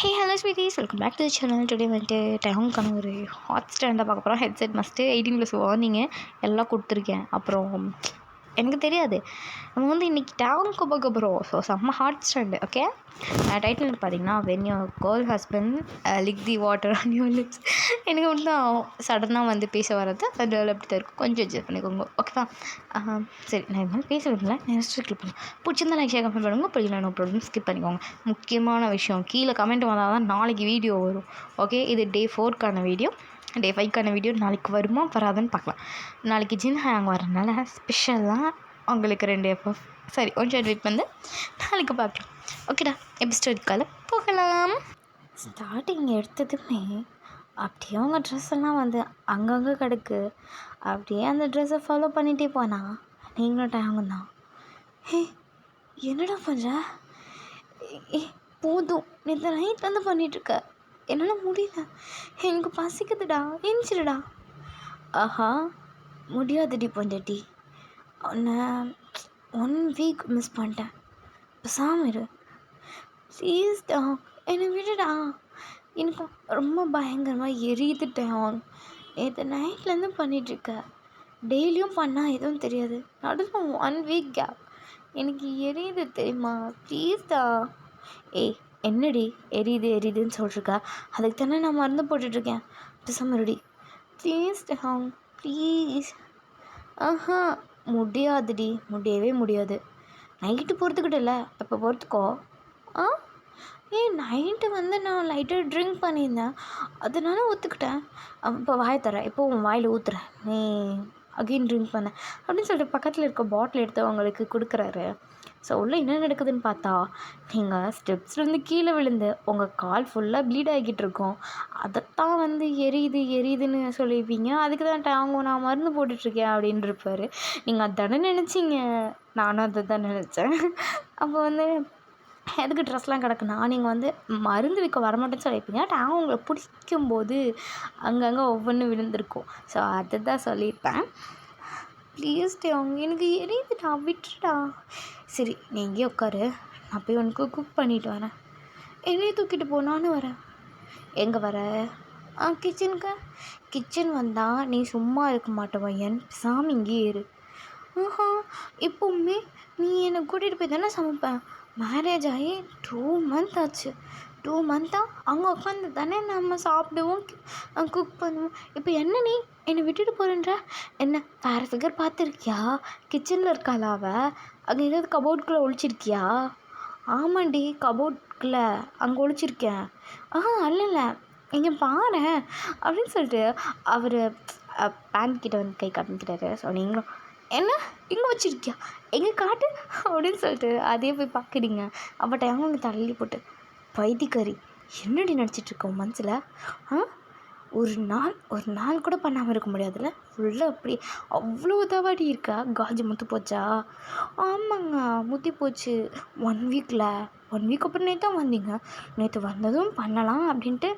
Hey hello sweeties, welcome back to the channel. Today வந்துட்டு டேங்க்கான ஒரு ஹாட் ஸ்டாண்டாக பார்க்க போகிறோம். ஹெட்செட் மஸ்ட்டு 18+ வார்னிங்கு எல்லாம் கொடுத்துருக்கேன். அப்புறம் எனக்கு தெரியாது, நம்ம வந்து இன்றைக்கி டேங்க்கு பார்க்க போகிறோம். ஸோ செம்ம ஹாட் ஸ்டாண்டு. ஓகே, டைட்டில் பார்த்தீங்கன்னா when your girl husband lick the water on your lips. எனக்கு வந்து சடனாக வந்து பேச வர்றது அது அப்படி தான் இருக்கும். கொஞ்சம் அட்ஜஸ்ட் பண்ணிக்கோங்க, ஓகேவா? சரி, நான் இது மாதிரி பேச விரும்பல, நெக்ஸ்ட் கிளிக் பண்ணுவேன். பிடிச்சிருந்தா லைக் ஷேர் கமெண்ட் பண்ணுங்க, பிடிக்கல நோ ப்ராப்ளம் ஸ்கிப் பண்ணிக்கோங்க. முக்கியமான விஷயம், கீழே கமெண்ட் வந்தால் தான் நாளைக்கு வீடியோ வரும். ஓகே, இது டே 4க்கான வீடியோ. டே 5க்கான வீடியோ நாளைக்கு வருமா வராதுன்னு பார்க்கலாம். நாளைக்கு ஜின் ஹேங் வரனால ஸ்பெஷலாக உங்களுக்கு 2 எஃப்எஃப் சரி கொஞ்சம் வெயிட் பண்ணி நாளைக்கு பார்க்கலாம். ஓகேடா, எபிசோடுக்கால போகலாம். ஸ்டார்டிங் எடுத்ததுமே அப்படியே அவங்க ட்ரெஸ் எல்லாம் வந்து அங்கங்கே கிடக்கு. அப்படியே அந்த ட்ரெஸ்ஸை ஃபாலோ பண்ணிகிட்டே போனா நீங்களும் டேங்கு தான். ஹே, என்னடா பண்ணுற? ஏ போதும், நேற்று நைட்லேருந்து பண்ணிகிட்ருக்க, என்னால் முடியல, எனக்கு பசிக்குதுடா, எஞ்சிடுடா. ஆஹா, முடியாதுடி பொண்டாட்டி, உன்னை 1 வீக் மிஸ் பண்ணிட்டேன், பேசாம இரு ப்ளீஸ்டா, என்னை விடுடா, எனக்கு ரொம்ப பயங்கரமாக எரியுதுட்டேன். நேற்று நைட்லேருந்து பண்ணிகிட்ருக்க, டெய்லியும் பண்ணால் எதுவும் தெரியாது, நடுவில் 1 வீக் கேப், எனக்கு எரியுது தெரியுமா, ப்ளீஸ்டா. ஏய் என்னடி எரியுதுன்னு சொல்லிருக்க, அதுக்கு தானே நான் மருந்து போட்டுட்ருக்கேன், பேசாம இருடி ப்ளீஸ்டா, ப்ளீஸ். ஆஹா, முடியாதுடி, முடியவே முடியாது. நைட்டு பொறுத்துக்கிட்டு இல்லை, இப்போ பொறுத்துக்கோ. நைட்டு வந்து நான் லைட்டாக ட்ரிங்க் பண்ணியிருந்தேன், அதனால ஒத்துக்கிட்டேன். இப்போ வாயை தரேன், இப்போ உன் வாயில் ஊற்றுறேன், நீ அகெயின் ட்ரிங்க் பண்ண அப்படின்னு சொல்லிட்டு பக்கத்தில் இருக்க பாட்டில் எடுத்து அவங்களுக்கு கொடுக்குறாரு. ஸோ உள்ளே என்ன நடக்குதுன்னு பார்த்தா, நீங்கள் ஸ்டெப்ஸ்லேருந்து கீழே விழுந்து உங்கள் கால் ஃபுல்லாக ப்ளீட் ஆகிக்கிட்டு இருக்கோம். அதைத்தான் வந்து எரியுதுன்னு சொல்லியிருப்பீங்க. அதுக்கு தான் அவங்க நான் மருந்து போட்டுட்ருக்கேன் அப்படின்னு இருப்பார். நீங்கள் அதானே நினச்சிங்க, நானும் அதை தான் நினச்சேன். அப்போ வந்து எதுக்கு ட்ரெஸ்லாம் கிடக்குன்னா, நீங்கள் வந்து மருந்து வைக்க வரமாட்டேன்னு சொல்லியிருப்பீங்க. டேங்க் உங்களை பிடிக்கும்போது அங்கங்கே ஒவ்வொன்று விழுந்திருக்கும். ஸோ அதை தான் சொல்லியிருப்பேன். ப்ளீஸ்டே, அவங்க எனக்கு எரியுதுடா, விட்டுடா. சரி, நீ எங்கேயே உட்காரு, நான் போய் உனக்கு குக் பண்ணிட்டு வரேன். என்னையே தூக்கிட்டு போ, நானும் வரேன். எங்கே வர? கிச்சனுக்கு. கிச்சன் வந்தால் நீ சும்மா இருக்க மாட்டேன் என் சாமி, இங்கேயே இரு. இப்போவுமே நீ என்னை கூட்டிகிட்டு போய் தானே சமைப்பேன். மேரேஜ் ஆகி 2 மந்த் ஆச்சு. 2 மந்த்தாக அங்கே உட்காந்து தானே நம்ம சாப்பிடுவோம், குக் பண்ணுவோம். இப்போ என்ன நீ என்னை விட்டுட்டு போகிறேன்ற? என்ன வேறு ஃபிகர் பார்த்துருக்கியா? கிச்சனில் இருக்காளா அவள்? அங்கே ஏதாவது கபோர்டுக்குள்ளே ஒழிச்சிருக்கியா? ஆமாண்டி, கபோர்டுக்குள்ளே அங்கே ஒழிச்சிருக்கேன். இல்லைல்ல, இங்கே பாரு அப்படின்னு சொல்லிட்டு அவர் பேண்ட் கிட்ட வந்து கை காமிக்கிறாரு. ஸோ நீங்களும் என்ன இங்கே வச்சுருக்கியா, எங்கே காட்டு அப்படின்னு சொல்லிட்டு அதே போய் பார்க்குறீங்க. அப்போ அவங்க தள்ளி போட்டு, பைத்தியக்காரி, என்னடி நடிச்சிட்ருக்க உன் மனசில்? ஒரு நாள் கூட பண்ணாமல் இருக்க முடியாதுல்ல, ஃபுல்லாக அப்படி அவ்வளோ தவாடி இருக்கா? காஜு முத்து போச்சா? ஆமாங்க, முத்தி போச்சு 1 வீக்கில். 1 வீக் அப்புறம் நேற்று தான் வந்தீங்க. நேற்று வந்ததும் பண்ணலாம் அப்படின்ட்டு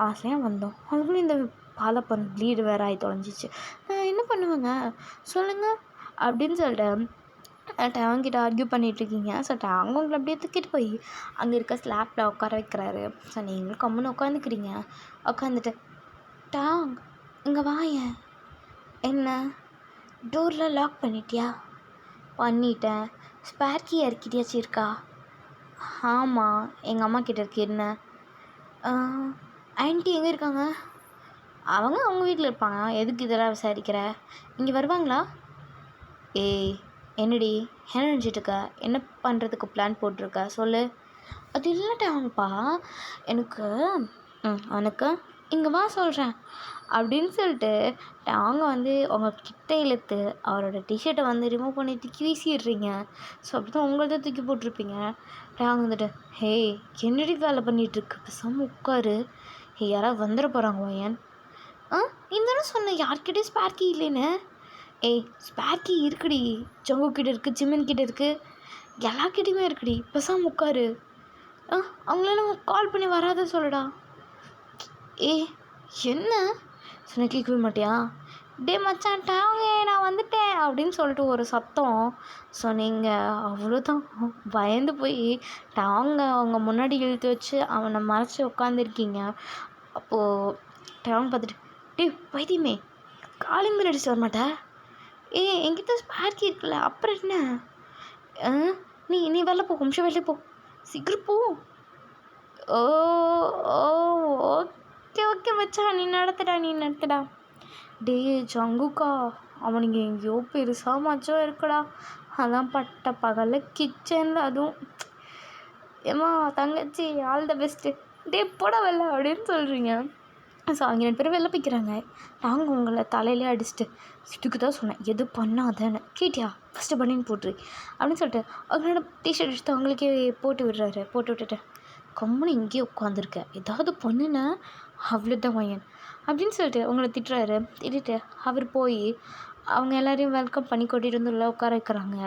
ஆசையாக வந்தோம். அதுக்குள்ளே இந்த பாலப்பன் ப்ளீடு வேறு ஆகி தொலைஞ்சிச்சு. நான் என்ன பண்ணுவேங்க சொல்லுங்கள் அப்படின்னு சொல்லிட்டு அவங்ககிட்ட ஆர்கியூ பண்ணிகிட்ருக்கீங்க. ஸோ அவங்க உங்களை அப்படியே தூக்கிட்டு போய் அங்கே இருக்க ஸ்லாப்பில் உட்கார வைக்கிறாரு. ஸோ நீங்களும் கம்முன்னு உட்காந்துக்கிறீங்க. உட்காந்துட்டு, டாங் இங்கே வாயேன். என்ன டோரில் லாக் பண்ணிட்டியா? பண்ணிட்டேன். ஸ்பேர் கீ யார்கிட்டயாச்சும் இருக்கா? ஆமாம், எங்கள் அம்மா கிட்ட இருக்கு. என்ன? ஆன்ட்டி எங்கே இருக்காங்க? அவங்க வீட்டில் இருப்பாங்க. எதுக்கு இதெல்லாம் விசாரிக்கிற? இங்கே வருவாங்களா? ஏய் என்னடி, என்ன நினச்சிட்ருக்க? என்ன பண்ணுறதுக்கு பிளான் போட்டிருக்க சொல்லு. அது இல்லட்டாங்கப்பா, எனக்கு இங்கே வா சொல்கிறேன் அப்படின்னு சொல்லிட்டு அவங்க வந்து உங்கள் கிட்ட இழுத்து அவரோட டிஷர்ட்டை வந்து ரிமூவ் பண்ணி தூக்கி வீசிடுறீங்க. ஸோ அப்படி தான் உங்கள்த தூக்கி போட்டிருப்பீங்க. அவங்க வந்துட்டு, ஹே என்னடி வேலை பண்ணிகிட்ருக்கு, பேசாமல் உட்காரு, யாராவது வந்துட போகிறாங்க ஏன்? இந்த சொன்னேன் யார்கிட்டயும் ஸ்பேர் கீ இல்லைன்னு. ஏய் ஸ்பேர் கீ இருக்குடி, ஜங்கு கிட்ட இருக்குது, ஜிமின் கிட்ட இருக்குது, எல்லாக்கிட்டையுமே இருக்குடி, பேசாமல் உட்காரு. அவங்களால கால் பண்ணி வராத சொல்லுடா. என்ன சொன்ன கேட்கவே மாட்டியா? டே மச்சான் டாங்கே நான் வந்துட்டேன் அப்படின்னு சொல்லிட்டு ஒரு சத்தம். ஸோ நீங்கள் அவ்வளோதான் பயந்து போய் டாங்க அவங்க முன்னாடி இழுத்து வச்சு அவனை மறைச்சி உட்காந்துருக்கீங்க. அப்போது டாங் பார்த்துட்டு, டே வைத்தியமே காலிங் அடிச்சுட்டு வரமாட்டா? என்கிட்ட ஸ்பேர் கீ இருக்குல்ல, அப்புறம் என்ன? நீ வெளில போ, நிமிஷம் வெளில போ, சீக்கிரம் போ. ஓ ஓ ஓகே ஓகே மச்சான், நீ நடத்துடா. டே ஜங்குக்கா, அவனுங்க எங்கேயோ பெருசாக மச்சம் இருக்குடா. அதான் பட்ட பகலில் கிச்சனில் அதுவும். ஏம்மா தங்கச்சி ஆல் த பெஸ்ட்டு. டே போட வெளில அப்படின்னு சொல்கிறீங்க. ஸோ அவங்க 2 பேரும் வெளில போய்க்கிறாங்க. நாங்கள் உங்களை தலையிலே அடிச்சுட்டு இதுக்கு தான் சொன்னேன் எது பண்ணாதேன்னு. கேட்டியா? ஃபஸ்ட்டு பண்ணின்னு போட்டுரு அப்படின்னு சொல்லிட்டு அவங்களோட டிஷர்ட் எடுத்து அவங்களுக்கே போட்டு விட்டுட்டு கம்முன்னு இங்கேயே உட்காந்துருக்க, ஏதாவது பண்ணுனா அவ்வளோதான் பையன் அப்படின்னு சொல்லிட்டு அவங்கள திட்டிட்டு அவர் போய் அவங்க எல்லோரையும் வெல்கம் பண்ணி கூட்டிகிட்டு வந்து உள்ள உட்கார வைக்கிறாங்க.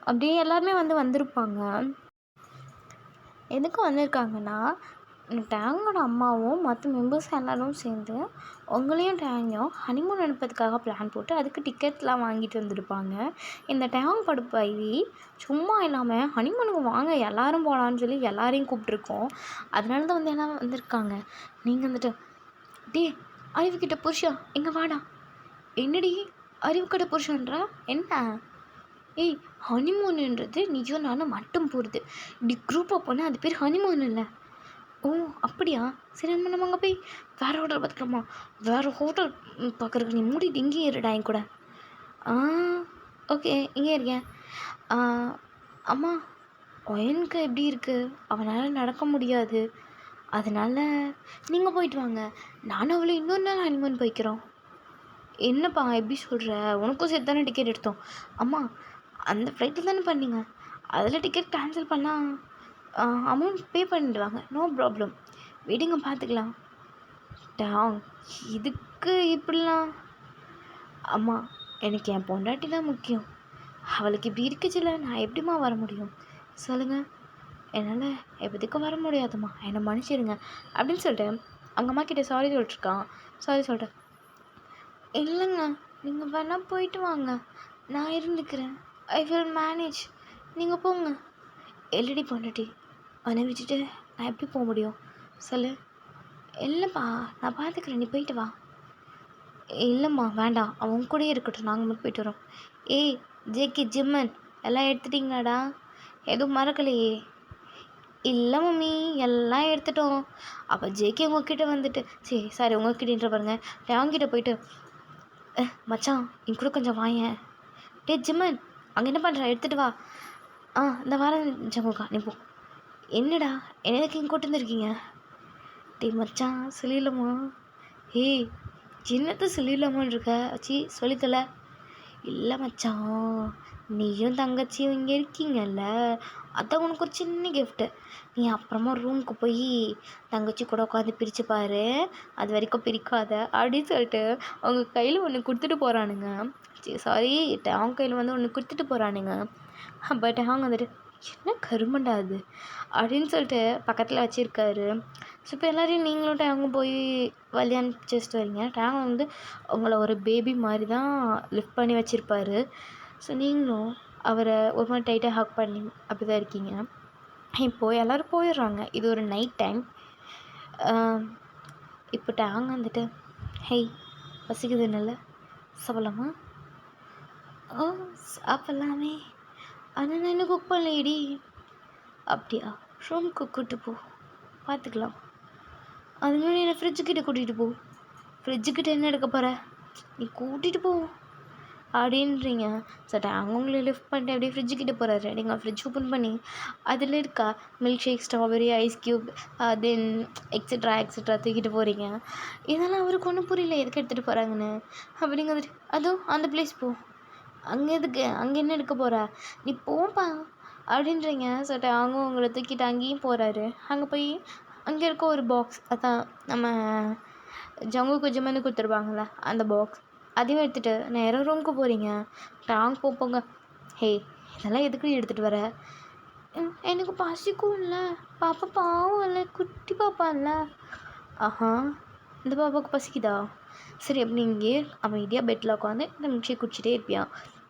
அப்படியே எல்லாருமே வந்திருப்பாங்க. எதுக்கு வந்திருக்காங்கன்னா, டேங்கோட அம்மாவும் மற்ற மெம்பர்ஸ் எல்லோரும் சேர்ந்து உங்களையும் டேங்கையும் ஹனிமூன் அனுப்புறதுக்காக பிளான் போட்டு அதுக்கு டிக்கெட்லாம் வாங்கிட்டு வந்திருப்பாங்க. இந்த டேங் படுப்பாயி சும்மா இல்லாமல் ஹனிமூனுக்கு வாங்க எல்லோரும் போகலான்னு சொல்லி எல்லாரையும் கூப்பிட்ருக்கோம். அதனால தான் எல்லோரும் வந்திருக்காங்க. நீங்கள் வந்துட்டு டே அறிவுக்கிட்ட புருஷா எங்கே வாடா. என்னடி அறிவுக்கிட்ட புருஷன்றா என்ன? ஏய் ஹனிமூனுன்றது நீயும் நானும் மட்டும் போகிறது. இப்படி குரூப்பாக போனால் அது பேர் ஹனிமூன் இல்லை. ஓ அப்படியா? சரி நம்ம அங்கே போய் வேறு ஹோட்டல் பார்த்துக்கலாமா? வேறு ஹோட்டல் பார்க்குறதுக்கு நீ மூடிட்டு இங்கேயே இருடா என் கூட. ஓகே இங்கே இருக்கேன். அம்மா ஒயனுக்கு எப்படி இருக்குது? அவனால் நடக்க முடியாது. அதனால் நீங்கள் போயிட்டு வாங்க, நானும் அவளை இன்னொரு நாள் ஹனிமூன் போய்க்கிறோம். என்னப்பா எப்படி சொல்கிற? உனக்கும் சேர்த்து தானே டிக்கெட் எடுத்தோம். அம்மா அந்த ஃப்ளைட்டில் தானே பண்ணீங்க, அதில் டிக்கெட் கேன்சல் பண்ணால் அமௌண்ட் பே பண்ணிடுவாங்க. நோ ப்ராப்ளம், விடுங்க பார்த்துக்கலாம். டாங் இதுக்கு இப்படிலாம்? அம்மா எனக்கு என் பொண்டாட்டி தான் முக்கியம். அவளுக்கு இப்படி இருக்குச்சுல, நான் எப்படிம்மா வர முடியும் சொல்லுங்கள்? என்னால் எப்போதைக்கும் வர முடியாதும்மா, என்னை மன்னிச்சிடுங்க அப்படின்னு சொல்லிட்டு அவங்க அம்மா கிட்டே சாரி சொல்லிட்டு இல்லைங்க நீங்கள் வேணால் போயிட்டு வாங்க, நான் இருந்துக்கிறேன், ஐ வில் மேனேஜ், நீங்கள் போங்க. எல்லடி பொண்டாட்டி அவனை விட்டுட்டு நான் எப்படி போக முடியும் சொல்லு? இல்லைப்பா நான் பார்த்துக்கிறேன், நீ போயிட்டு வா. இல்லைம்மா வேண்டாம், அவன் கூடயே இருக்கட்டும், நாங்கள் மட்டும் போயிட்டு வரோம். ஏய் ஜேகே ஜிம்மன் எல்லாம் எடுத்துட்டிங்களாடா? எதுவும் மறக்கலையே? இல்லை மம்மி எல்லாம் எடுத்துட்டோம். அப்போ ஜேகே உங்ககிட்ட வந்துட்டு சாரி உங்ககிட்டன்ற பாருங்க, அவங்கிட்ட போயிட்டு மச்சான் என் கூட கொஞ்சம் வாயேன். டே ஜிம்மன் அங்கே என்ன பண்ணுற, எடுத்துகிட்டு வா. இந்த வாரம் ஜங்குக்கா நீ போ. என்னடா எனக்கு இங்கே கூட்டு வந்துருக்கீங்க? டே மச்சான் சொல்லிடலாமா? ஏய் என்னத்த சொல்லிடலாமான்னு இருக்க? சொல்லித்தல. இல்லை மச்சான் நீயும் தங்கச்சியும் இங்கே இருக்கீங்கல்ல, அதான் உனக்கு ஒரு சின்ன கிஃப்ட்டு. நீ அப்புறமா ரூமுக்கு போய் தங்கச்சி கூட உட்காந்து பிரித்து பாரு, அது வரைக்கும் பிரிக்காத அப்படின்னு சொல்லிட்டு அவங்க கையில் ஒன்று கொடுத்துட்டு போகிறானுங்க. சாரி அவங்க கையில் ஒன்று கொடுத்துட்டு போகிறானுங்க. பட் அவங்க வந்துட்டு என்ன கருமண்டா அது அப்படின்னு சொல்லிட்டு பக்கத்தில் வச்சுருக்காரு. ஸோ இப்போ எல்லோரையும் நீங்களும் டேங்க போய் வழி அனுப்பிச்சிட்டு வரீங்க. டேங்க உங்களை ஒரு பேபி மாதிரி தான் லிஃப்ட் பண்ணி வச்சுருப்பாரு. ஸோ நீங்களும் அவரை ஒரு மாதிரி டைட்டாக ஹக் பண்ணி அப்படி தான் இருக்கீங்க. இப்போது எல்லோரும் போயிடுறாங்க. இது ஒரு நைட் டைம். இப்போ டேங்க வந்துட்டு ஹெய் பசிக்குதுன்னு சாப்பிடலாமா? சாப்பிட்லாமே, ஆனால் நான் இன்னும் குக் பண்ணலையேடி. அப்படியா? ரூமுக்கு கூப்பிட்டு போ, பார்த்துக்கலாம். அது முன்னாடி என்னை ஃப்ரிட்ஜுக்கிட்ட கூட்டிகிட்டு போ. ஃப்ரிட்ஜுக்கிட்ட என்ன எடுக்க போகிற? நீ கூட்டிகிட்டு போ அப்படின்றீங்க. சரி அவங்களே லிஃப்ட் பண்ணிட்டு அப்படியே ஃப்ரிட்ஜுக்கிட்ட போகிறாரு. நீங்கள் ஃப்ரிட்ஜ் ஓப்பன் பண்ணி அதில் இருக்கா milk shake, strawberry, ice cube, then extra தூக்கிட்டு போகிறீங்க. இதெல்லாம் அவருக்கு ஒன்றும் புரியல எதுக்கு எடுத்துகிட்டு போகிறாங்கன்னு. அப்படிங்க வந்துட்டு அதுவும் அந்த பிளேஸ் போ, அங்கே எதுக்கு, அங்கே என்ன எடுக்க போகிற, நீ போப்பா அப்படின்றீங்க. சொல்லிட்டு அவங்க உங்களை தூக்கிட்டு அங்கேயும் போகிறாரு. அங்கே போய் அங்கே இருக்க ஒரு பாக்ஸ், அதான் நம்ம ஜங்குக்கு ஜிம்மனு கொடுத்துருப்பாங்கள்ல அந்த பாக்ஸ், அதையும் எடுத்துகிட்டு நேராக ரூமுக்கு போகிறீங்க. டாங் போங்க. ஹே இதெல்லாம் எதுக்கு எடுத்துகிட்டு வர? எனக்கு பசிக்கும் இல்லை, பாப்பா பாவம் இல்லை, குட்டி பாப்பா இல்லை. ஆஹா இந்த பாப்பாவுக்கு பசிக்குதா? சரி அப்படி இங்கேயே அமைதியாக பெட்டில் உட்காந்து இந்த மில்க் ஷேக் குடிச்சிட்டே இருப்பியா?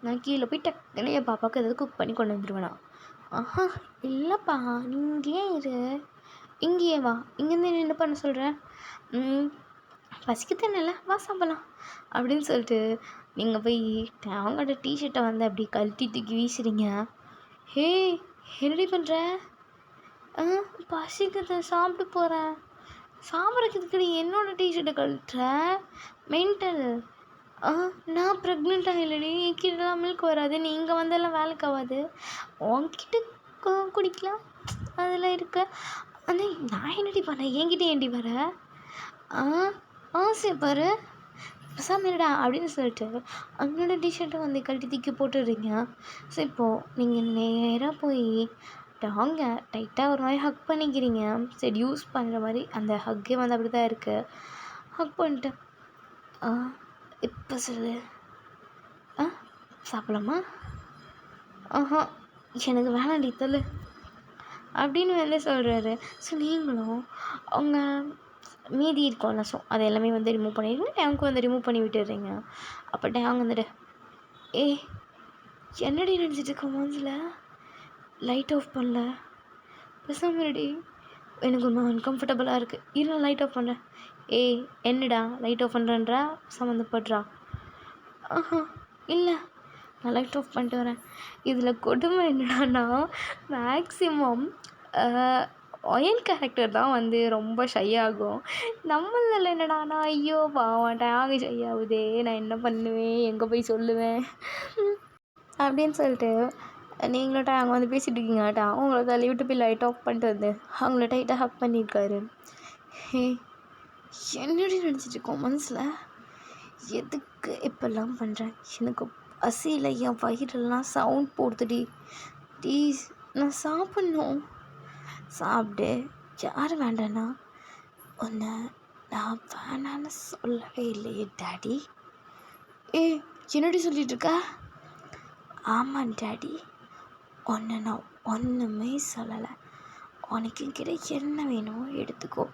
நான் கீழே போய் டக்குன்னு என் பாப்பாவுக்கு ஏதாவது குக் பண்ணி கொண்டு வந்துடுவேனா? ஆஹா இல்லைப்பா, நீ இங்கேயே இரு, இங்கேயே வா, இங்கேருந்து என்ன பண்ண சொல்கிறேன்? பசிக்குதுன்னு வா சாப்பிடலாம் அப்படின்னு சொல்லிட்டு நீங்கள் போய் அவங்களோட டிஷர்ட்டை வந்து அப்படி கழட்டி தூக்கி வீசுறீங்க. ஹே என்னடி பண்ணுற? பசிக்குது, சாப்பிட்டு போகிறேன். சாப்பிட்றதுக்கு என்னோடய டிஷர்ட்டை கழட்டுற? மென்டல். நான் ப்ரெக்னெண்ட்டாக இல்லைடி, என்கிட்டலாம் மில்க் வராது, நீ இங்கே வந்தெல்லாம் வேலைக்கு ஆகாது, உன்கிட்ட குடிக்கலாம் அதில் இருக்க. ஆனால் நான் என்னடி பண்ணேன்? என்கிட்ட ஏண்டி வர? சரி பாரு பேசாமடா அப்படின்னு சொல்லிட்டு அவங்களோட டிஷர்ட்டை வந்து கழட்டி தூக்கி போட்டுடுறீங்க. ஸோ இப்போது நீங்கள் நேராக போய் அவங்க டைட்டாக ஒரு மாதிரி ஹக் பண்ணிக்கிறீங்க. சரி யூஸ் பண்ணுற மாதிரி அந்த ஹக்கே வந்து அப்படி தான் இருக்குது. ஹக் பண்ணிட்டு இப்போ சொல்லு, சாப்பிடலாமா? எனக்கு வேணாண்டி தள்ளு அப்படின்னு வந்து சொல்கிறாரு. ஸோ நீங்களும் அவங்க மீதி இருக்கும்ல, ஸோ அது எல்லாமே வந்து ரிமூவ் பண்ணிடுங்க. டேங்க்கு வந்து ரிமூவ் பண்ணி விட்டுடுறீங்க. அப்போ டேங்க் வந்துட்டு என்னடி நினச்சிட்டு இருக்க? மனசில் லைட் ஆஃப் பண்ணல, பேசாமடி, எனக்கு ரொம்ப அன்கம்ஃபர்டபுளாக இருக்குது, இரு லைட் ஆஃப் பண்ணுறேன். என்னடா லைட் ஆஃப் பண்ணுறேன்றா? சம்மந்தப்படுறா? இல்லை நான் லைட் ஆஃப் பண்ணிட்டு வரேன். இதில் கொடுமை என்னடான்னா, மேக்ஸிமம் ஒயன் கேரக்டர் தான் வந்து ரொம்ப ஷை ஆகும். நம்மளில் என்னடானா ஐயோ பாவம் டேங்கு ஷை ஆகுதே, நான் என்ன பண்ணுவேன், எங்கே போய் சொல்லுவேன் அப்படின்னு சொல்லிட்டு நீங்களும் டேங் வந்து பேசிகிட்டு இருக்கீங்க. அவங்கள தள்ளி விட்டு போய் லைட் ஆஃப் பண்ணிட்டு வந்து அவங்கள டைட்டாக ஹக் பண்ணியிருக்காரு. என்னடி நினச்சிட்ருக்கோம் மனசில்? எதுக்கு இப்போல்லாம் பண்ணுறேன்? எனக்கு பசியில் என் வயிறெல்லாம் சவுண்ட் போடுதுடி. ப்ளீஸ் நான் சாப்பிட்ணும். சாப்பிடு. யார் வேண்டாண்ணா? உன்னை நான் வேணான்னு சொல்லவே இல்லையே டாடி. என்னடி சொல்லிகிட்ருக்க? ஆமாம் டாடி, உன்னை நான் ஒன்றுமே சொல்லலை. உனக்கு கிட்ட என்ன வேணுமோ எடுத்துக்கோ,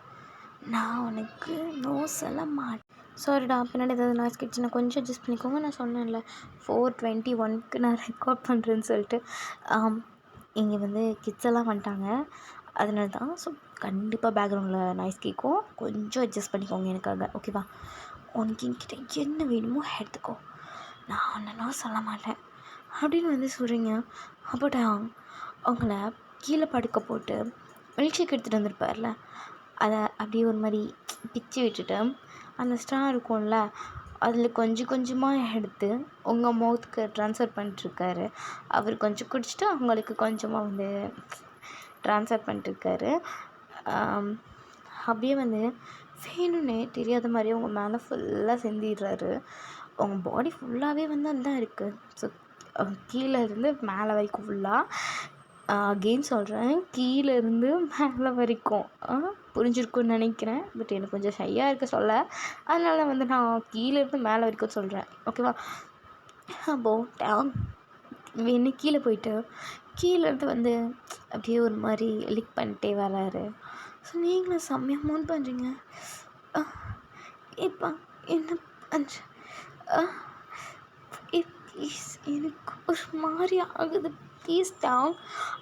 நான் உனக்கு நோ சொல்ல மாட்டேன். சாரிடா, பின்னாடி ஏதாவது நாய்ஸ் கிடச்சுன்னா கொஞ்சம் அட்ஜஸ்ட் பண்ணிக்கோங்க. நான் சொன்னேன்ல 4:21 நான் ரெக்கார்ட் பண்ணுறேன்னு சொல்லிட்டு. இங்கே வந்து கிட்ஸ் எல்லாம் வந்துட்டாங்க, அதனால தான். ஸோ கண்டிப்பாக பேக்ரவுண்டில் நாய்ஸ் கேட்கும், கொஞ்சம் அட்ஜஸ்ட் பண்ணிக்கோங்க எனக்காக, ஓகேவா? உனக்கு என்கிட்ட என்ன வேணுமோ எடுத்துக்கோ, நான் ஒன்றும் சொல்ல மாட்டேன் அப்படின்னு வந்து சொல்கிறீங்க. அப்போட்டா அவங்கள கீழே படுக்க போட்டு மில்க் ஷேக் எடுத்துகிட்டு வந்திருப்பார்ல, அதை அப்படியே ஒரு மாதிரி பிச்சு விட்டுட்டு அந்த ஸ்ட்ரா இருக்கும்ல, அதில் கொஞ்சம் கொஞ்சமாக எடுத்து உங்கள் மவுத்துக்கு ட்ரான்ஸ்ஃபர் பண்ணிட்டுருக்காரு. அவர் கொஞ்சம் குடிச்சிட்டு அவங்களுக்கு கொஞ்சமாக வந்து ட்ரான்ஸ்ஃபர் பண்ணிட்டுருக்காரு. அப்படியே வந்து வேணும்னே தெரியாத மாதிரி அவங்க மேலே ஃபுல்லாக சிந்திடுறாரு. அவங்க பாடி ஃபுல்லாகவே வந்து அதுதான் இருக்குது. ஸோ கீழே இருந்து மேலே வரைக்கும் ஃபுல்லாக அகெயின் சொல்கிறேன், கீழே இருந்து மேலே வரைக்கும் புரிஞ்சிருக்குன்னு நினைக்கிறேன். பட் எனக்கு கொஞ்சம் ஷையாக இருக்க சொல்ல, அதனால வந்து நான் கீழே இருந்து மேலே வரைக்கும் சொல்கிறேன், ஓகேவா? அப்போது வேணு கீழே போயிட்டு கீழேருந்து வந்து அப்படியே ஒரு மாதிரி லிக் பண்ணிட்டே வராரு. ஸோ நீங்களும் செம்மையாக மூன் பண்ணுறீங்க. இப்போ என்ன பண்ணுற? ப்ளீஸ் எனக்கு ஒரு மாதிரி ஆகுது, ப்ளீஸ் டாங்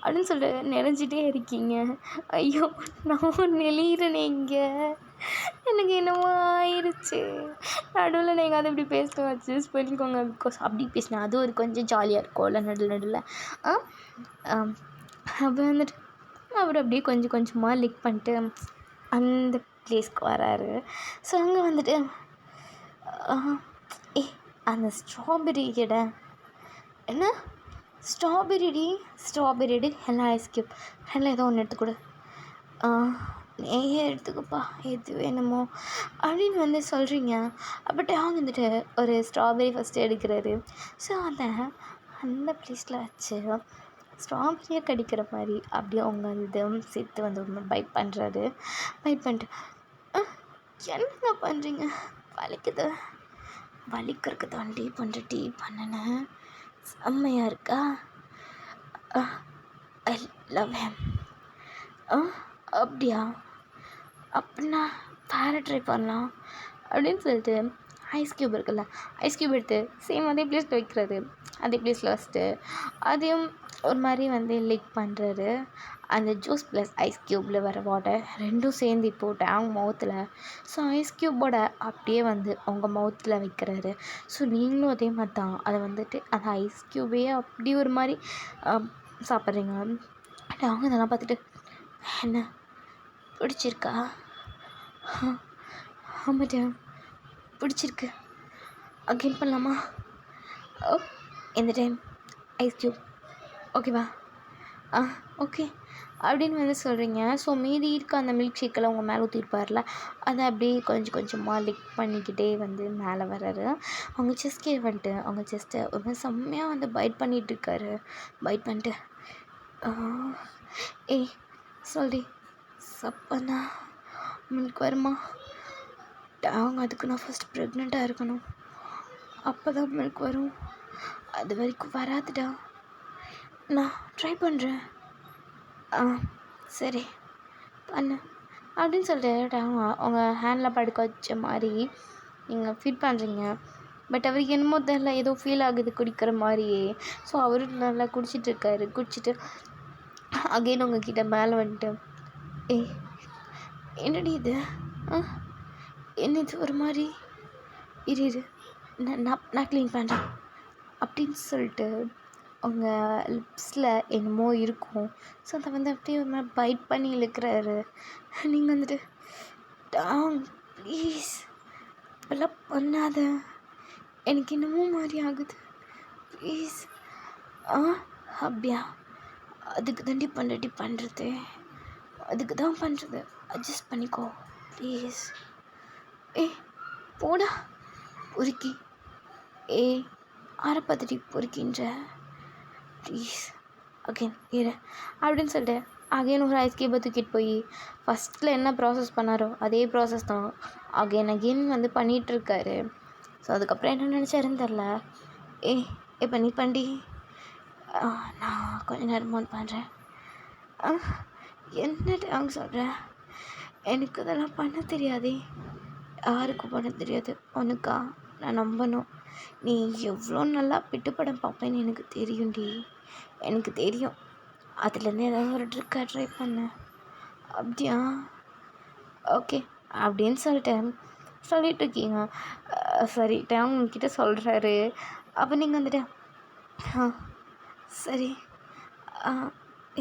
அப்படின்னு சொல்லிட்டு நெனைஞ்சிட்டே இருக்கீங்க. ஐயோ நான் நெளிகிறேனே இங்கே, எனக்கு என்னமோ ஆயிடுச்சு. நடுவில் நீங்கள் அதை இப்படி பேச அட்ஜஸ்ட் பண்ணிக்கோங்க. பிகாஸ் அப்படி பேசினா அது ஒரு கொஞ்சம் ஜாலியாக இருக்கும்ல நடுவில். அப்போ வந்துட்டு அவர் அப்படியே கொஞ்சம் கொஞ்சமாக லிக் பண்ணிட்டு அந்த ப்ளேஸ்க்கு வராரு. ஸோ அங்கே வந்துட்டு அந்த ஸ்ட்ராபெரி கடை, என்ன ஸ்ட்ராபெரிடி எல்லாம் ஐஸ் க்யூப் ரெண்டில் ஏதோ ஒன்று எடுத்துக்கூட, நெய்யே எடுத்துக்கப்பா எது வேணுமோ அப்படின்னு வந்து சொல்கிறீங்க. பட் அவங்க வந்துட்டு ஒரு ஸ்ட்ராபெரி ஃபஸ்ட்டு எடுக்கிறாரு. ஸோ அந்த ப்ளேஸில் வச்சு ஸ்ட்ராபெரியை கடிக்கிற மாதிரி அப்படியே அவங்க இதுவும் சேர்த்து வந்து ஒன்று பைட் பண்ணுறாரு. பைட் பண்ணிட்டு என்னங்க பண்ணுறீங்க? வலிக்கிறதுக்கு தாண்டி பண்ணுற பண்ணினேன், செம்மையாக இருக்கா? I love him. அப்படியா? அப்படின்னா வேறு ட்ரை பண்ணலாம் அப்படின்னு சொல்லிட்டு ஐஸ் க்யூப் இருக்குல்ல, ஐஸ் க்யூப் எடுத்து சேம் அதே ப்ளேஸில் வைக்கிறாரு. அதே ப்ளேஸில் வச்சுட்டு அதையும் ஒரு மாதிரி வந்து லிக் பண்ணுறாரு. அந்த ஜூஸ் ப்ளஸ் ஐஸ் க்யூப்பில் வர வாட்டர் ரெண்டும் சேர்ந்து இப்போது அவங்க மவுத்தில். ஸோ ஐஸ் க்யூப்போட அப்படியே வந்து அவங்க மவுத்தில் வைக்கிறாரு. ஸோ நீங்களும் அதே மாதிரி தான் அதை வந்துட்டு அந்த ஐஸ் க்யூபையே அப்படி ஒரு மாதிரி சாப்பிட்றீங்க. அவங்க இதெல்லாம் பார்த்துட்டு என்ன பிடிச்சிருக்கா? ஆமாட்டா பிடிச்சிருக்கு, அகெயின் பண்ணலாமா? ஓ இந்த டைம் ஐஸ் க்யூப் ஓகேவா? ஓகே அப்படின்னு வந்து சொல்கிறீங்க. ஸோ மீதி இருக்க அந்த மில்க் ஷேக்கெல்லாம் உங்கள் மேலே ஊற்றிருப்பார்ல, அதை அப்படியே கொஞ்சம் கொஞ்சமாக லிக் பண்ணிக்கிட்டே வந்து மேலே வர்றாரு. அவங்க செஸ்ட்கே வந்துட்டு அவங்க செஸ்ட்டை ஒரு மாதிரி செம்மையாக வந்து பைட் பண்ணிகிட்ருக்காரு. பைட் பண்ணிட்டு ஏய் சொல்லி சப்பண்ணா மில்க் வருமா? அவங்க அதுக்கு நான் ஃபஸ்ட் ப்ரெக்னெண்ட்டாக இருக்கணும், அப்போ தான் மில்க் வரும், அது வரைக்கும் வராதுடா, நான் ட்ரை பண்ணுறேன். சரி பண்ணு அப்படின்னு சொல்லிட்டு அவங்க ஹேண்டில் படுக்க வச்ச மாதிரி நீங்கள் ஃபீல் பண்ணுறீங்க. பட் அவருக்கு என்னமோ தெரில, ஏதோ ஃபீல் ஆகுது குடிக்கிற மாதிரியே. ஸோ அவரும் நல்லா குடிச்சிட்ருக்காரு. குடிச்சிட்டு அகெயின் உங்ககிட்ட மேலே வந்துட்டு ஏய் என்னடி இது? என்ன இது ஒரு மாதிரி இரு நான் க்ளீன் பண்ணுறேன் அப்படின்னு சொல்லிட்டு அவங்க லிப்ஸில் என்னமோ இருக்கும். ஸோ அதை வந்து அப்படியே ஒரு மாதிரி பைட் பண்ணி இழுக்கிறாரு. நீங்கள் வந்துட்டு டாங் ப்ளீஸ் இப்பெல்லாம் பண்ணாத, எனக்கு என்னமோ மாதிரி ஆகுது ப்ளீஸ். அப்படியா? அதுக்கு தாண்டி பண்ணுறது, அதுக்கு தான் பண்ணுறது, அட்ஜஸ்ட் பண்ணிக்கோ ப்ளீஸ். போடா பொறுக்கி, ஆற பார்த்துட்டு பொறுக்கின்ற ப்ளீஸ் அகெயின் இரு அப்படின்னு சொல்லிட்டு அகெயின் ஒரு ஐஸ் க்யூபை தூக்கிட்டு போய் ஃபஸ்ட்டில் என்ன ப்ராசஸ் பண்ணாரோ அதே ப்ராசஸ் தான் அகெயின் வந்து பண்ணிகிட்ருக்காரு. ஸோ அதுக்கப்புறம் என்ன நினச்சாருன்னு தெரில. இப்போ நீ பண்ணி நான் கொஞ்சம் நேரமாக வந்து பண்ணுறேன். என்னட்டு அவங்க சொல்கிறேன், எனக்கு இதெல்லாம் பண்ண தெரியாதே. யாருக்கும் பண்ண தெரியாது, உனக்கா? நான் நம்பணும். நீ எவ்வளோ நல்லா பிட்டுப்படம் பார்ப்பேன்னு எனக்கு தெரியும்டி, எனக்கு தெரியும். அதுலேருந்து ஏதாவது ஒரு ட்ரிக்காக ட்ரை பண்ணேன். அப்படியா? ஓகே அப்படின்னு சொல்லிட்டுருக்கீங்க. சரி டைம் உங்ககிட்ட சொல்கிறாரு. அப்போ நீங்கள் வந்துட்டு சரி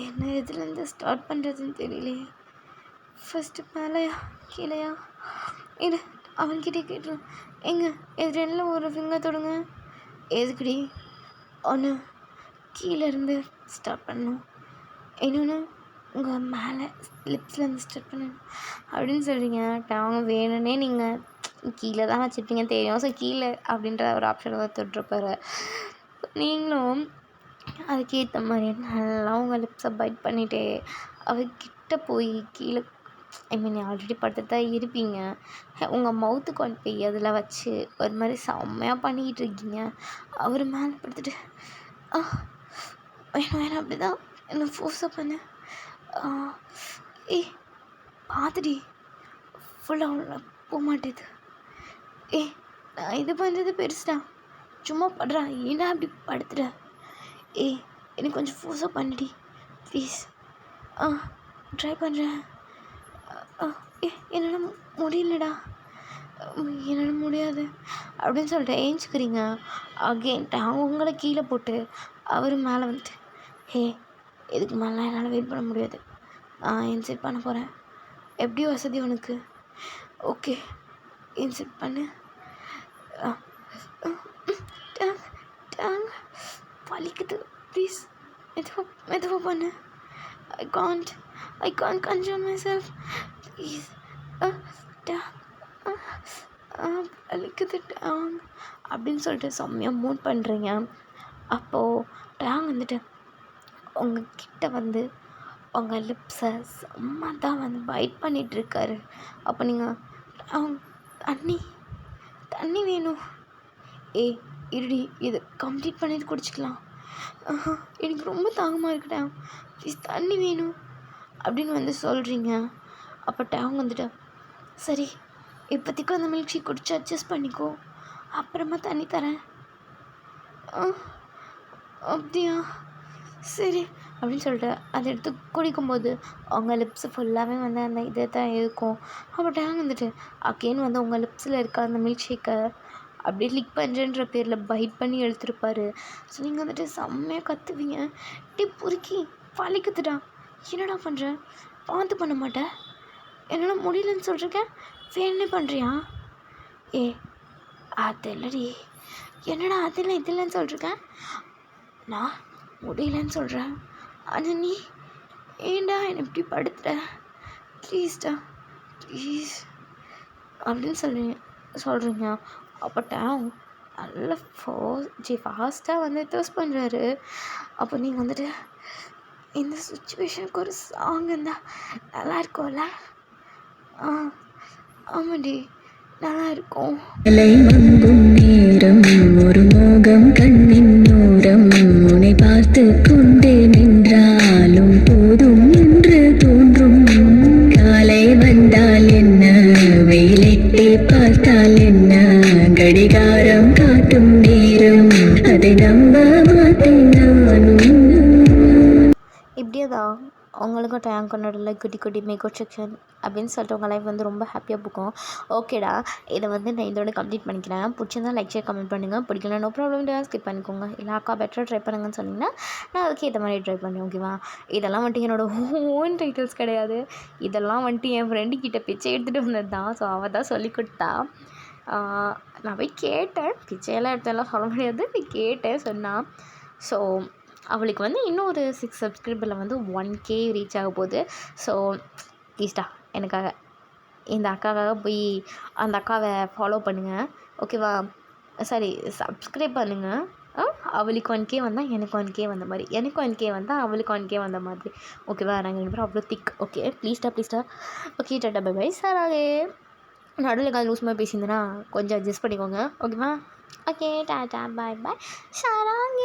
என்ன இதுலேருந்து ஸ்டார்ட் பண்ணுறதுன்னு தெரியலையே. ஃபஸ்ட்டு மேலேயா கீழேயா? இது அவன்கிட்டே கேட்டுருவேன். எங்க இது ரெண்டில் ஒரு ஃபிங்கர் தொடுங்க. எதுக்குடி? ஒன்று கீழே இருந்து ஸ்டார்ட் பண்ணணும், இன்னொன்று உங்கள் மேலே லிப்ஸ்லேருந்து ஸ்டார்ட் பண்ணணும் அப்படின்னு சொல்கிறீங்க. அவங்க வேணும்னே நீங்கள் கீழே தான் வச்சுருப்பீங்க தெரியும். ஸோ கீழே அப்படின்ற ஒரு ஆப்ஷனை தான் தொட்டிருப்பாரு. நீங்களும் அதுக்கேற்ற மாதிரி நல்லா உங்கள் லிப்ஸை பைட் பண்ணிவிட்டு அவர்கிட்ட போய் கீழே ஆல்ரெடி படுத்துட்டு தான் இருப்பீங்க. உங்கள் மவுத்து கொண்டு போய் அதில் வச்சு ஒரு மாதிரி செம்மையாக பண்ணிக்கிட்டு இருக்கீங்க. அவர் மேலே படுத்துட்டு வேணும் அப்படி தான் என்ன ஃபோர்ஸாக பண்ண. பார்த்துடி ஃபுல்லாக போக மாட்டேது. நான் இது பண்ணுறது பெருசுடா, சும்மா படுறா, ஏன்னா அப்படி படுத்துட. எனக்கு கொஞ்சம் ஃபோர்ஸாக பண்ணிடி ப்ளீஸ். ட்ரை பண்ணுறேன். என்னால் முடியலடா, என்னால் முடியாது அப்படின்னு சொல்லிட்டு ஏஞ்சிக்கிறீங்க. அகெயின் உங்களை கீழே போட்டு அவர் மேலே வந்துட்டு இதுக்கு மேலே என்னால் வெயிட் பண்ண முடியாது, இன்சைட் பண்ண போகிறேன். எப்படி வசதி உனக்கு? ஓகே இன்சைட் பண்ணு. வலிக்குது ப்ளீஸ், மெதுவாக பண்ணு. I can't control myself please. வலிக்குது டாங் அப்படின்னு சொல்லிட்டு செம்மையாக மூட் பண்ணுறீங்க. அப்போது டாங் வந்துட்டு உங்ககிட்ட வந்து உங்கள் லிப்ஸை செம்ம தான் வந்து பைட் பண்ணிகிட்ருக்காரு. அப்போ நீங்கள் தண்ணி வேணும். இருடி இது கம்ப்ளீட் பண்ணிட்டு குடிச்சிக்கலாம். எனக்கு ரொம்ப தாகமாக இருக்குடா, ப்ளீஸ் தண்ணி வேணும் அப்படின்னு வந்து சொல்கிறீங்க. அப்போ டேங் வந்துட்டு சரி இப்போதைக்கு அந்த மில்க் ஷேக் குடிச்சு அட்ஜஸ்ட் பண்ணிக்கோ, அப்புறமா தண்ணி தரேன். அப்படியா, சரி அப்படின்னு சொல்லிட்டு அதை எடுத்து குடிக்கும்போது அவங்க லிப்ஸு ஃபுல்லாகவே வந்து அந்த இதே தான் இருக்கும். அப்போ டேங் வந்துட்டு அகெயின் வந்து உங்கள் லிப்ஸில் இருக்க அந்த மில்க் ஷேக்கை அப்படியே லிக் பண்ணுறன்ற பேரில் பைட் பண்ணி எடுத்துருப்பாரு. ஸோ நீங்கள் வந்துட்டு செம்மையாக கத்துவீங்க. டே பொறுக்கி வலிக்குதுடா, என்னடா பண்ணுற, பார்த்து பண்ண மாட்டேன், என்னால் முடியலன்னு சொல்லிருக்கேன், வேணே பண்ணுறியா? ஏ அது இல்லடி, என்னடா அதில் இதில்லைன்னு சொல்லிருக்கேன், நான் முடியலன்னு சொல்கிறேன், ஆனால் நீ ஏன்டா என்னை இப்படி படுத்துற, ப்ளீஸ்டா ப்ளீஸ் அப்படின்னு சொல்கிறீங்க. அப்போ டேங் நல்லா ஃபாஸ்ட்டாக வந்து த்ரஸ்ட் பண்ணுறாரு. அப்போ நீங்கள் வந்துட்டு இந்த சுச்சுவேஷனுக்கு ஒரு சாங் இருந்தால் நல்லா இருக்கும்ல? ஆமாண்டி, நல்லா இருக்கும். நேரம் ஒரு மோகம் கண்ணின் ஓரம் உன்னை பார்த்து கொண்டே நின்றாலும் போதும் என்று தோன்றும். காலை வந்தால் என்ன, வெயிலிட்டே பார்த்தால் என்ன, கடிகாரம் காட்டும் நேரம் அதை நம்ப மாட்டேன் நானும். இப்படியே தான் அவங்களுக்கும் டேங்க் நடுவில் குட்டி குட்டி மேக்கப் செக்ஷன் அப்படின்னு சொல்லிட்டு உங்கள் லைஃப் வந்து ரொம்ப ஹாப்பியாக போகும். ஓகேடா, இதை வந்து நான் இதோட கம்ப்ளீட் பண்ணிக்கிறேன். பிடிச்சிருந்தா லைக் ஷேர் கமெண்ட் பண்ணுங்கள், பிடிக்கல நோ ப்ராப்ளம் ஸ்கிப் பண்ணிக்கோங்க. இல்லை அக்கா பெட்டராக ட்ரை பண்ணுங்கன்னு சொன்னீங்கன்னா நான் அதுக்கு ஏற்ற மாதிரி ட்ரை பண்ணேன். ஓகேவா? இதெல்லாம் வந்துட்டு என்னோடய ஓன் டைட்டில்ஸ் கிடையாது, இதெல்லாம் வந்துட்டு என் ஃப்ரெண்டு கிட்டே பிச்சை எடுத்துகிட்டு வந்தது தான். ஸோ அவள் தான் சொல்லி கொடுத்தா. நான் போய் கேட்டேன், பிச்சையெல்லாம் எடுத்தெல்லாம் சொல்ல முடியாது, போய் கேட்டேன் சொன்னான். ஸோ அவளுக்கு வந்து இன்னும் ஒரு 6 சப்ஸ்கிரைபரில் வந்து 1K ரீச் ஆக போகுது. ஸோ ப்ளீஸ்டா எனக்காக இந்த அக்காவாக போய் அந்த அக்காவை ஃபாலோ பண்ணுங்கள். ஓகேவா? சாரி, சப்ஸ்கிரைப் பண்ணுங்கள். அவளுக்கு 1K வந்தால் எனக்கு 1K வந்த மாதிரி, எனக்கு 1K வந்தால் அவளுக்கு 1K வந்த மாதிரி. ஓகேவா? நாங்கள் ரெண்டு பேரும் அவ்வளோ திக். ஓகே ப்ளீஸ்டா. Okay tata bye bye. சாராகே நடுவில் கால் லூஸ் மாதிரி பேசியிருந்தேன்னா கொஞ்சம் அட்ஜஸ்ட் பண்ணிக்கோங்க. ஓகேவா? Okay tata bye bye சாராங்கே.